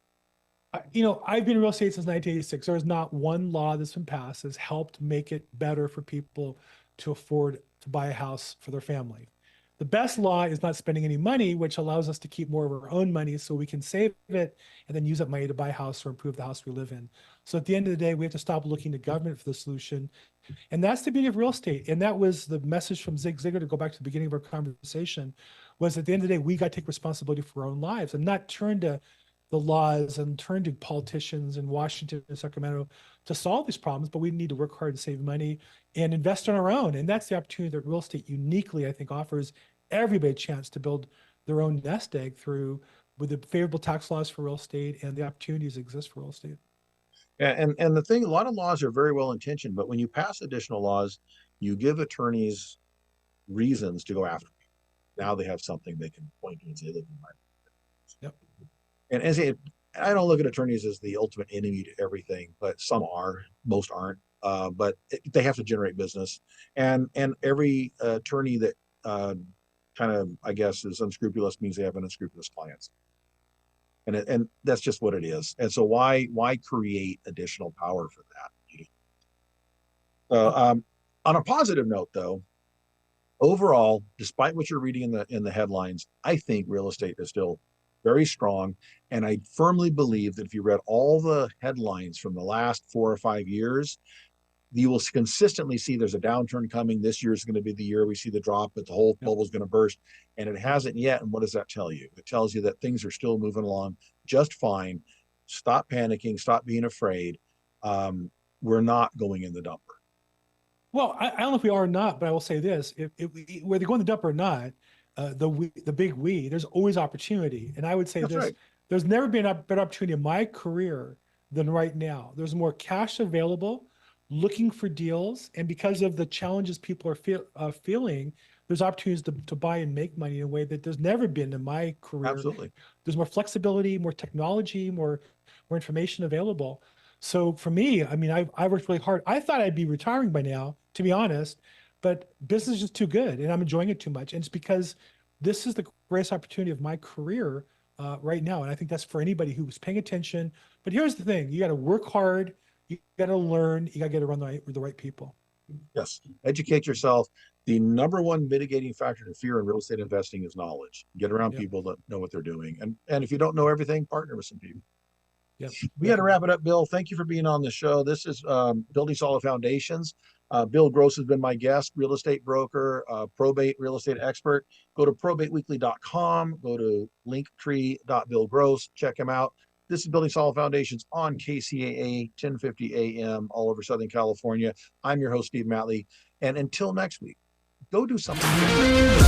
I've been in real estate since 1986. There is not one law that's been passed that's helped make it better for people to afford to buy a house for their family. The best law is not spending any money, which allows us to keep more of our own money so we can save it and then use that money to buy a house or improve the house we live in. So at the end of the day, we have to stop looking to government for the solution. And that's the beauty of real estate. And that was the message from Zig Ziglar, to go back to the beginning of our conversation, was at the end of the day, we got to take responsibility for our own lives and not turn to the laws and turn to politicians in Washington and Sacramento to solve these problems, but we need to work hard to save money and invest on our own. And that's the opportunity that real estate uniquely, I think, offers everybody a chance to build their own nest egg with the favorable tax laws for real estate and the opportunities that exist for real estate. And the thing, a lot of laws are very well intentioned, but when you pass additional laws, you give attorneys reasons to go after you. Now they have something they can point to and say, look, yep. And as I don't look at attorneys as the ultimate enemy to everything, but some are, most aren't. But they have to generate business, and every attorney that kind of, I guess, is unscrupulous means they have an unscrupulous clients, and that's just what it is. And so why create additional power for that? So, on a positive note, though, overall, despite what you're reading in the headlines, I think real estate is still very strong. And I firmly believe that if you read all the headlines from the last 4 or 5 years, you will consistently see there's a downturn coming. This year is going to be the year we see the drop, but the whole bubble is going to burst. And it hasn't yet. And what does that tell you? It tells you that things are still moving along just fine. Stop panicking. Stop being afraid. We're not going in the dumper. Well, I don't know if we are or not, but I will say this: whether going the dump or not, the big we, there's always opportunity. And I would say this: there's never been a better opportunity in my career than right now. There's more cash available, looking for deals, and because of the challenges people are feeling, there's opportunities to buy and make money in a way that there's never been in my career. Absolutely, there's more flexibility, more technology, more information available. So for me, I mean, I worked really hard. I thought I'd be retiring by now, to be honest, but business is just too good and I'm enjoying it too much. And it's because this is the greatest opportunity of my career right now. And I think that's for anybody who's paying attention. But here's the thing: you got to work hard, you got to learn, you got to get around the right people. Yes, educate yourself. The number one mitigating factor to fear in real estate investing is knowledge. Get around people that know what they're doing. And if you don't know everything, partner with some people. Yep. We got to wrap it up, Bill. Thank you for being on the show. This is Building Solid Foundations. Bill Gross has been my guest, real estate broker, probate real estate expert. Go to probateweekly.com, go to linktree.billgross, check him out. This is Building Solid Foundations on KCAA 1050 AM all over Southern California. I'm your host, Steve Matley. And until next week, go do something different.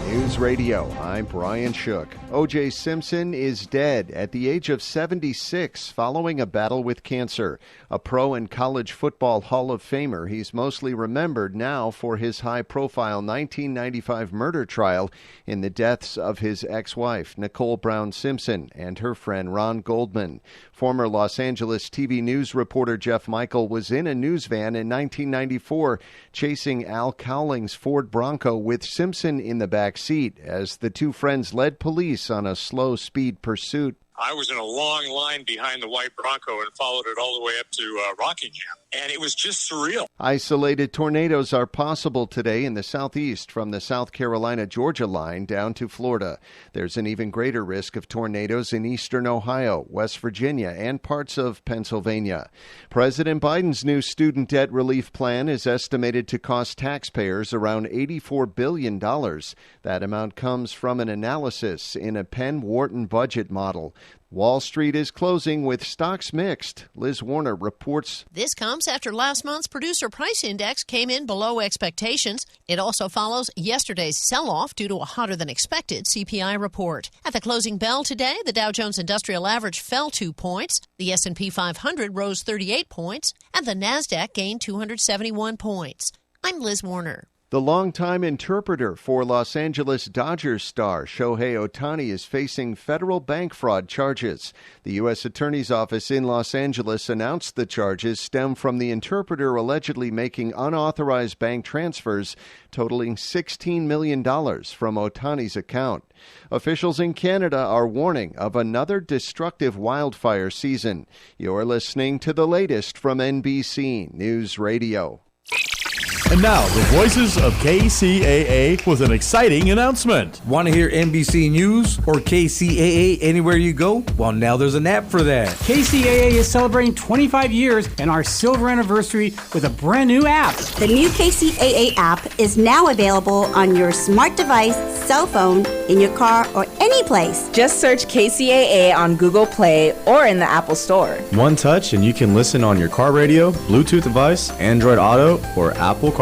News Radio, I'm Brian Shook. O.J. Simpson is dead at the age of 76 following a battle with cancer. A pro and college football Hall of Famer, he's mostly remembered now for his high-profile 1995 murder trial in the deaths of his ex-wife, Nicole Brown Simpson, and her friend Ron Goldman. Former Los Angeles TV news reporter Jeff Michael was in a news van in 1994 chasing Al Cowling's Ford Bronco with Simpson in the back seat as the two friends led police on a slow-speed pursuit. I was in a long line behind the white Bronco and followed it all the way up to Rockingham, and it was just surreal. Isolated tornadoes are possible today in the southeast from the South Carolina-Georgia line down to Florida. There's an even greater risk of tornadoes in eastern Ohio, West Virginia, and parts of Pennsylvania. President Biden's new student debt relief plan is estimated to cost taxpayers around $84 billion. That amount comes from an analysis in a Penn-Wharton budget model. Wall Street is closing with stocks mixed. Liz Warner reports. This comes after last month's producer price index came in below expectations. It also follows yesterday's sell-off due to a hotter-than-expected CPI report. At the closing bell today, the Dow Jones Industrial Average fell 2 points, the S&P 500 rose 38 points, and the NASDAQ gained 271 points. I'm Liz Warner. The longtime interpreter for Los Angeles Dodgers star Shohei Ohtani is facing federal bank fraud charges. The U.S. Attorney's Office in Los Angeles announced the charges stem from the interpreter allegedly making unauthorized bank transfers totaling $16 million from Ohtani's account. Officials in Canada are warning of another destructive wildfire season. You're listening to the latest from NBC News Radio. And now, the voices of KCAA with an exciting announcement. Want to hear NBC News or KCAA anywhere you go? Well, now there's an app for that. KCAA is celebrating 25 years and our silver anniversary with a brand new app. The new KCAA app is now available on your smart device, cell phone, in your car, or any place. Just search KCAA on Google Play or in the Apple Store. One touch and you can listen on your car radio, Bluetooth device, Android Auto, or Apple CarPlay.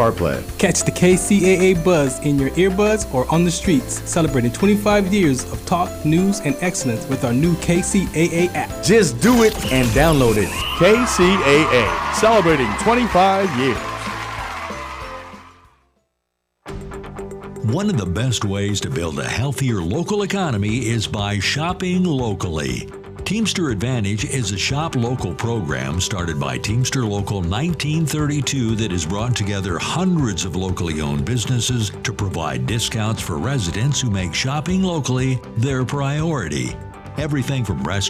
Catch the KCAA buzz in your earbuds or on the streets, celebrating 25 years of talk, news, and excellence with our new KCAA app. Just do it and download it. KCAA, celebrating 25 years. One of the best ways to build a healthier local economy is by shopping locally. Teamster Advantage is a shop local program started by Teamster Local 1932 that has brought together hundreds of locally owned businesses to provide discounts for residents who make shopping locally their priority. Everything from restaurants